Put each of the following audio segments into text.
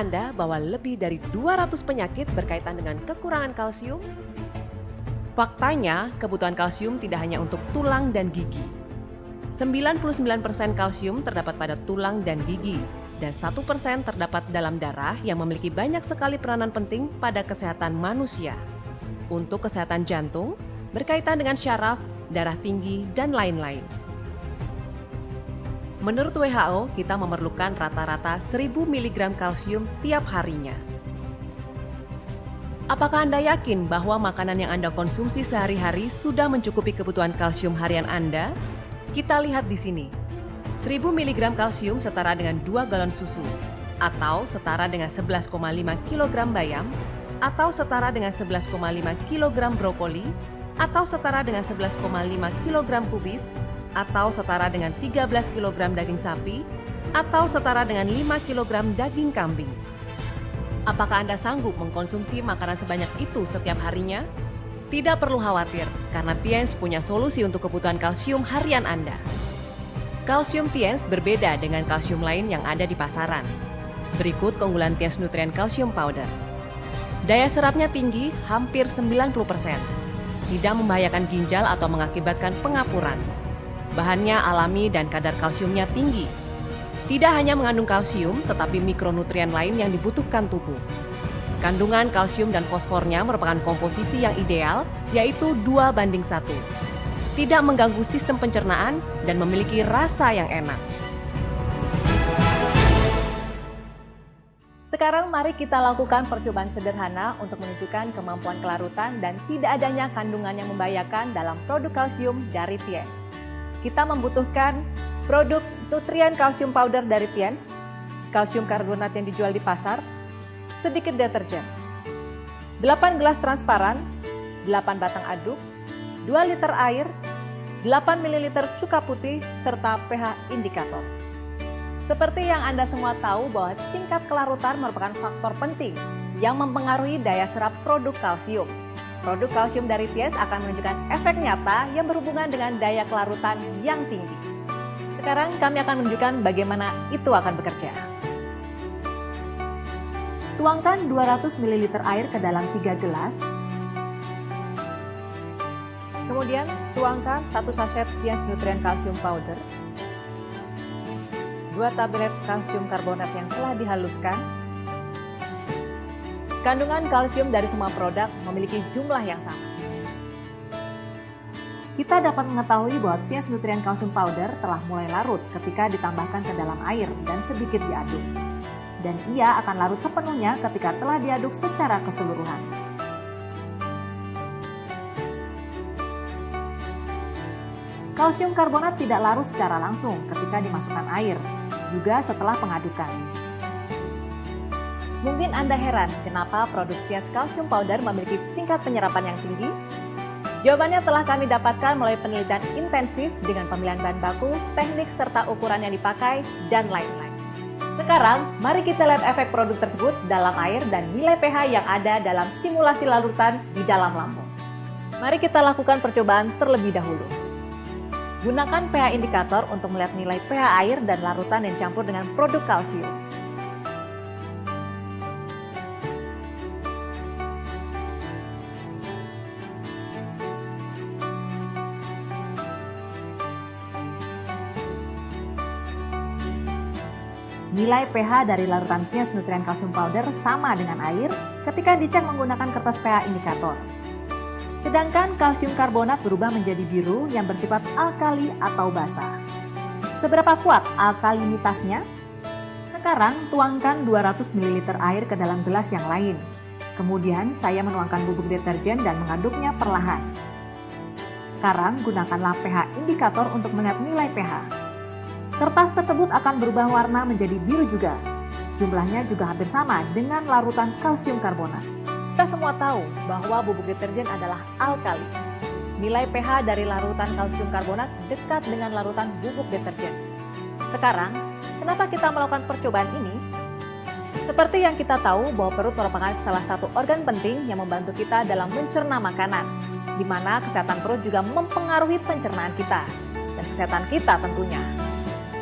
Anda bahwa lebih dari 200 penyakit berkaitan dengan kekurangan kalsium? Faktanya, kebutuhan kalsium tidak hanya untuk tulang dan gigi. 99% kalsium terdapat pada tulang dan gigi, dan 1% terdapat dalam darah yang memiliki banyak sekali peranan penting pada kesehatan manusia. Untuk kesehatan jantung, berkaitan dengan syaraf, darah tinggi, dan lain-lain. Menurut WHO, kita memerlukan rata-rata 1000 mg kalsium tiap harinya. Apakah Anda yakin bahwa makanan yang Anda konsumsi sehari-hari sudah mencukupi kebutuhan kalsium harian Anda? Kita lihat di sini. 1000 mg kalsium setara dengan 2 galon susu, atau setara dengan 11,5 kg bayam, atau setara dengan 11,5 kg brokoli, atau setara dengan 11,5 kg kubis, atau setara dengan 13 kg daging sapi, atau setara dengan 5 kg daging kambing. Apakah Anda sanggup mengkonsumsi makanan sebanyak itu setiap harinya? Tidak perlu khawatir, karena Tiens punya solusi untuk kebutuhan kalsium harian Anda. Kalsium Tiens berbeda dengan kalsium lain yang ada di pasaran. Berikut keunggulan Tiens Nutrien Calcium Powder. Daya serapnya tinggi, hampir 90%. Tidak membahayakan ginjal atau mengakibatkan pengapuran. Bahannya alami dan kadar kalsiumnya tinggi. Tidak hanya mengandung kalsium, tetapi mikronutrien lain yang dibutuhkan tubuh. Kandungan kalsium dan fosfornya merupakan komposisi yang ideal, yaitu 2:1. Tidak mengganggu sistem pencernaan dan memiliki rasa yang enak. Sekarang mari kita lakukan percobaan sederhana untuk menunjukkan kemampuan kelarutan dan tidak adanya kandungan yang membahayakan dalam produk kalsium dari Tiens. Kita membutuhkan produk Nutrien Calcium Powder dari Tiens, kalsium karbonat yang dijual di pasar, sedikit deterjen, 8 gelas transparan, 8 batang aduk, 2 liter air, 8 ml cuka putih, serta pH indikator. Seperti yang Anda semua tahu bahwa tingkat kelarutan merupakan faktor penting yang mempengaruhi daya serap produk kalsium. Produk kalsium dari Tiens akan menunjukkan efek nyata yang berhubungan dengan daya kelarutan yang tinggi. Sekarang kami akan menunjukkan bagaimana itu akan bekerja. Tuangkan 200 ml air ke dalam 3 gelas. Kemudian tuangkan 1 sachet Tiens Nutrien Calcium Powder, 2 tablet kalsium karbonat yang telah dihaluskan. Kandungan kalsium dari semua produk memiliki jumlah yang sama. Kita dapat mengetahui bahwa Tiens Nutrien Calcium Powder telah mulai larut ketika ditambahkan ke dalam air dan sedikit diaduk. Dan ia akan larut sepenuhnya ketika telah diaduk secara keseluruhan. Kalsium karbonat tidak larut secara langsung ketika dimasukkan air, juga setelah pengadukan. Mungkin Anda heran kenapa produk Tiens Calcium Powder memiliki tingkat penyerapan yang tinggi? Jawabannya telah kami dapatkan melalui penelitian intensif dengan pemilihan bahan baku, teknik serta ukuran yang dipakai, dan lain-lain. Sekarang, mari kita lihat efek produk tersebut dalam air dan nilai pH yang ada dalam simulasi larutan di dalam lambung. Mari kita lakukan percobaan terlebih dahulu. Gunakan pH indikator untuk melihat nilai pH air dan larutan yang campur dengan produk kalsium. Nilai pH dari larutan Tiens Nutrien Calcium Powder sama dengan air ketika dicek menggunakan kertas pH indikator. Sedangkan kalsium karbonat berubah menjadi biru yang bersifat alkali atau basa. Seberapa kuat alkalinitasnya? Sekarang tuangkan 200 ml air ke dalam gelas yang lain. Kemudian saya menuangkan bubuk deterjen dan mengaduknya perlahan. Sekarang gunakanlah pH indikator untuk melihat nilai pH. Kertas tersebut akan berubah warna menjadi biru juga. Jumlahnya juga hampir sama dengan larutan kalsium karbonat. Kita semua tahu bahwa bubuk deterjen adalah alkali. Nilai pH dari larutan kalsium karbonat dekat dengan larutan bubuk deterjen. Sekarang, kenapa kita melakukan percobaan ini? Seperti yang kita tahu bahwa perut merupakan salah satu organ penting yang membantu kita dalam mencerna makanan, di mana kesehatan perut juga mempengaruhi pencernaan kita, dan kesehatan kita tentunya.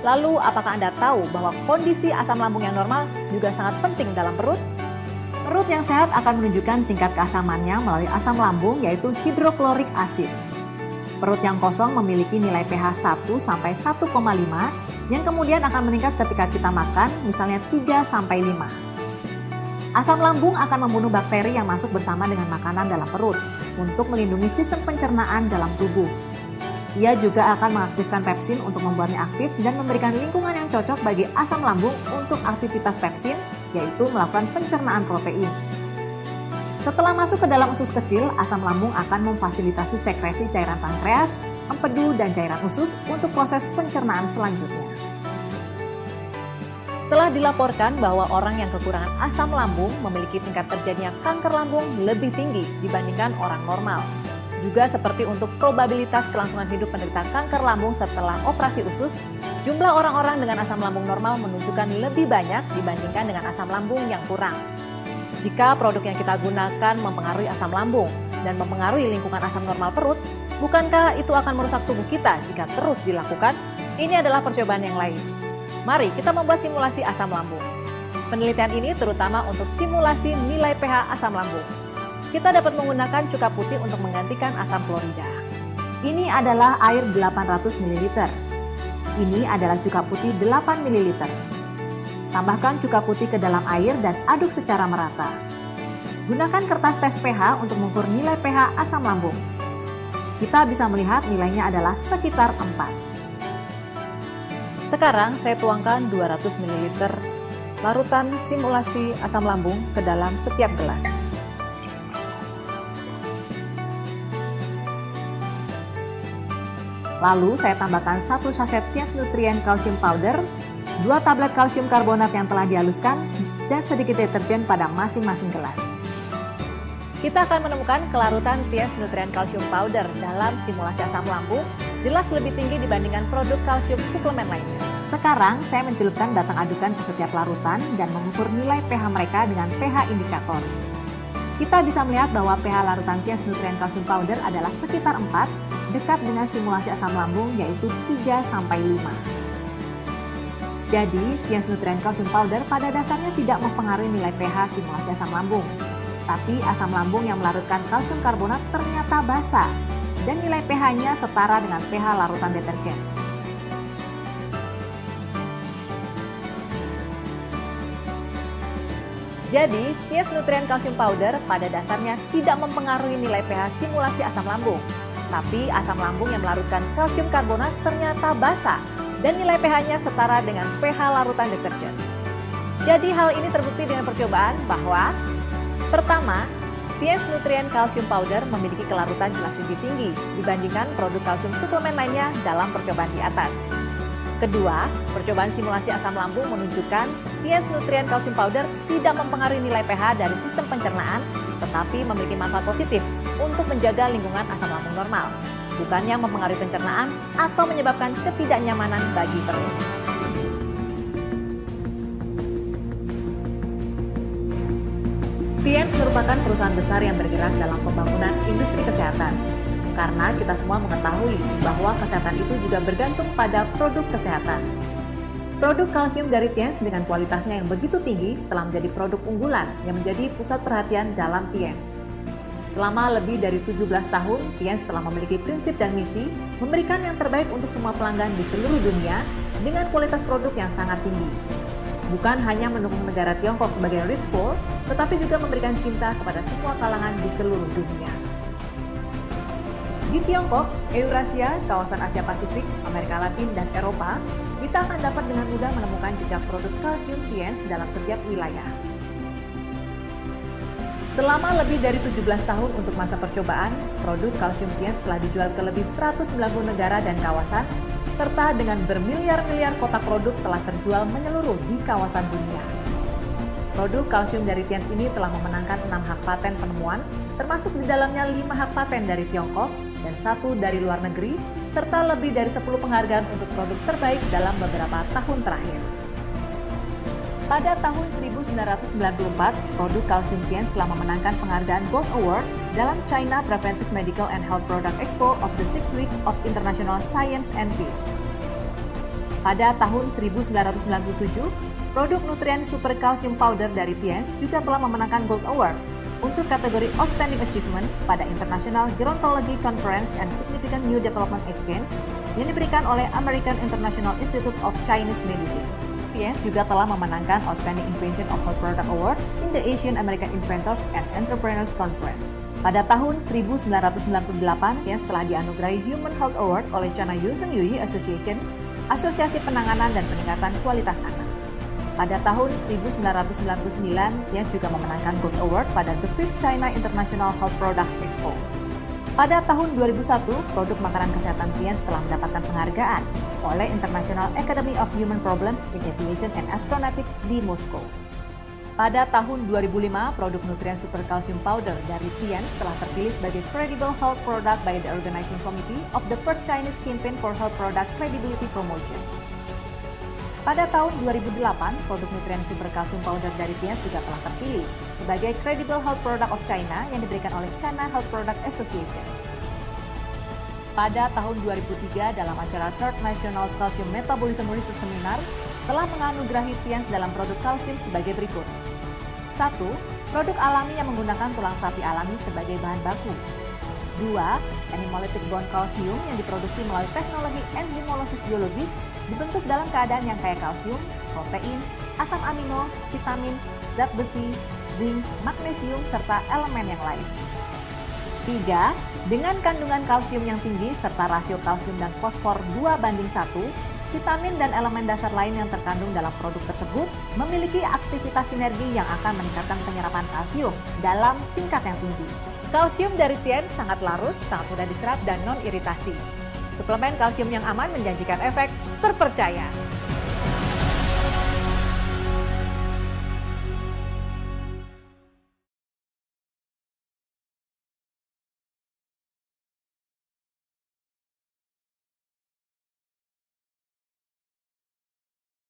Lalu, apakah Anda tahu bahwa kondisi asam lambung yang normal juga sangat penting dalam perut? Perut yang sehat akan menunjukkan tingkat keasamannya melalui asam lambung, yaitu hidroklorik asid. Perut yang kosong memiliki nilai pH 1 sampai 1,5 yang kemudian akan meningkat ketika kita makan, misalnya 3 sampai 5. Asam lambung akan membunuh bakteri yang masuk bersama dengan makanan dalam perut untuk melindungi sistem pencernaan dalam tubuh. Ia juga akan mengaktifkan pepsin untuk membuatnya aktif dan memberikan lingkungan yang cocok bagi asam lambung untuk aktivitas pepsin, yaitu melakukan pencernaan protein. Setelah masuk ke dalam usus kecil, asam lambung akan memfasilitasi sekresi cairan pankreas, empedu, dan cairan usus untuk proses pencernaan selanjutnya. Telah dilaporkan bahwa orang yang kekurangan asam lambung memiliki tingkat terjadinya kanker lambung lebih tinggi dibandingkan orang normal. Juga seperti untuk probabilitas kelangsungan hidup penderita kanker lambung setelah operasi usus, jumlah orang-orang dengan asam lambung normal menunjukkan lebih banyak dibandingkan dengan asam lambung yang kurang. Jika produk yang kita gunakan mempengaruhi asam lambung dan mempengaruhi lingkungan asam normal perut, bukankah itu akan merusak tubuh kita jika terus dilakukan? Ini adalah percobaan yang lain. Mari kita membuat simulasi asam lambung. Penelitian ini terutama untuk simulasi nilai pH asam lambung. Kita dapat menggunakan cuka putih untuk menggantikan asam klorida. Ini adalah air 800 ml. Ini adalah cuka putih 8 ml. Tambahkan cuka putih ke dalam air dan aduk secara merata. Gunakan kertas tes pH untuk mengukur nilai pH asam lambung. Kita bisa melihat nilainya adalah sekitar 4. Sekarang saya tuangkan 200 ml larutan simulasi asam lambung ke dalam setiap gelas. Lalu saya tambahkan 1 sachet Tiens Nutrien Calcium Powder, 2 tablet kalsium karbonat yang telah dihaluskan, dan sedikit deterjen pada masing-masing gelas. Kita akan menemukan kelarutan Tiens Nutrien Calcium Powder dalam simulasi asam lambung jelas lebih tinggi dibandingkan produk kalsium suplemen lainnya. Sekarang saya mencelupkan batang adukan ke setiap larutan dan mengukur nilai pH mereka dengan pH indikator. Kita bisa melihat bahwa pH larutan Tiens Nutrien Calcium Powder adalah sekitar 4, dekat dengan simulasi asam lambung yaitu 3-5. Jadi, Tiens Nutrien Calcium Powder pada dasarnya tidak mempengaruhi nilai pH simulasi asam lambung. Tapi asam lambung yang melarutkan kalsium karbonat ternyata basa dan nilai pH-nya setara dengan pH larutan deterjen. Jadi, Tiens Nutrien Calcium Powder pada dasarnya tidak mempengaruhi nilai pH simulasi asam lambung. Tapi asam lambung yang melarutkan kalsium karbonat ternyata basa dan nilai pH-nya setara dengan pH larutan deterjen. Jadi hal ini terbukti dengan percobaan bahwa pertama, Tiens Nutrien Calcium Powder memiliki kelarutan jelas lebih tinggi dibandingkan produk kalsium suplemen lainnya dalam percobaan di atas. Kedua, percobaan simulasi asam lambung menunjukkan Tiens Nutrien Calcium Powder tidak mempengaruhi nilai pH dari sistem pencernaan, tetapi memiliki manfaat positif untuk menjaga lingkungan asam lambung normal, bukannya mempengaruhi pencernaan atau menyebabkan ketidaknyamanan bagi perut. Tiens merupakan perusahaan besar yang bergerak dalam pembangunan industri kesehatan. Karena kita semua mengetahui bahwa kesehatan itu juga bergantung pada produk kesehatan. Produk kalsium dari Tiens dengan kualitasnya yang begitu tinggi telah menjadi produk unggulan yang menjadi pusat perhatian dalam Tiens. Selama lebih dari 17 tahun, Tiens telah memiliki prinsip dan misi memberikan yang terbaik untuk semua pelanggan di seluruh dunia dengan kualitas produk yang sangat tinggi. Bukan hanya mendukung negara Tiongkok sebagai rich poor, tetapi juga memberikan cinta kepada semua kalangan di seluruh dunia. Di Tiongkok, Eurasia, kawasan Asia Pasifik, Amerika Latin, dan Eropa, kita akan dapat dengan mudah menemukan jejak produk kalsium Tiens dalam setiap wilayah. Selama lebih dari 17 tahun untuk masa percobaan, produk kalsium Tiens telah dijual ke lebih 190 negara dan kawasan, serta dengan bermiliar-miliar kotak produk telah terjual menyeluruh di kawasan dunia. Produk kalsium dari Tiens ini telah memenangkan 6 hak paten penemuan, termasuk di dalamnya 5 hak paten dari Tiongkok dan 1 dari luar negeri, serta lebih dari 10 penghargaan untuk produk terbaik dalam beberapa tahun terakhir. Pada tahun 1994, produk kalsium Tiens telah memenangkan penghargaan Gold Award dalam China Preventive Medical and Health Product Expo of the 6th Week of International Science and Peace. Pada tahun 1997, produk nutrien super kalsium powder dari Tiens juga telah memenangkan Gold Award untuk kategori Outstanding Achievement pada International Gerontology Conference and Significant New Development Exchange yang diberikan oleh American International Institute of Chinese Medicine. Tiens juga telah memenangkan Outstanding Invention of Health Product Award in the Asian American Inventors and Entrepreneurs Conference. Pada tahun 1998, Tiens telah dianugerahi Human Health Award oleh China Yusung Yui Association, Asosiasi Penanganan dan Peningkatan Kualitas Anak. Pada tahun 1999, Tiens juga memenangkan Gold Award pada The Fifth China International Health Products Expo. Pada tahun 2001, produk makanan kesehatan Tiens telah mendapatkan penghargaan oleh International Academy of Human Problems in Aviation and Astronautics di Moskow. Pada tahun 2005, produk nutrien super calcium powder dari Tiens telah terpilih sebagai Credible Health Product by the Organizing Committee of the First Chinese Campaign for Health Product Credibility Promotion. Pada tahun 2008, produk nutrien super calcium powder dari Tiens juga telah terpilih sebagai Credible Health Product of China yang diberikan oleh China Health Product Association. Pada tahun 2003, dalam acara Third National Calcium Metabolism Research Seminar, telah menganugerahi Tiens dalam produk kalsium sebagai berikut. 1. Produk alami yang menggunakan tulang sapi alami sebagai bahan baku. 2. Animalytic bone calcium yang diproduksi melalui teknologi enzimolosis biologis dibentuk dalam keadaan yang kaya kalsium, protein, asam amino, vitamin, zat besi, zinc, magnesium, serta elemen yang lain. 3. Dengan kandungan kalsium yang tinggi serta rasio kalsium dan fosfor 2:1, vitamin dan elemen dasar lain yang terkandung dalam produk tersebut memiliki aktivitas sinergi yang akan meningkatkan penyerapan kalsium dalam tingkat yang tinggi. Kalsium dari Tiens sangat larut, sangat mudah diserap dan non-iritasi. Suplemen kalsium yang aman menjanjikan efek terpercaya.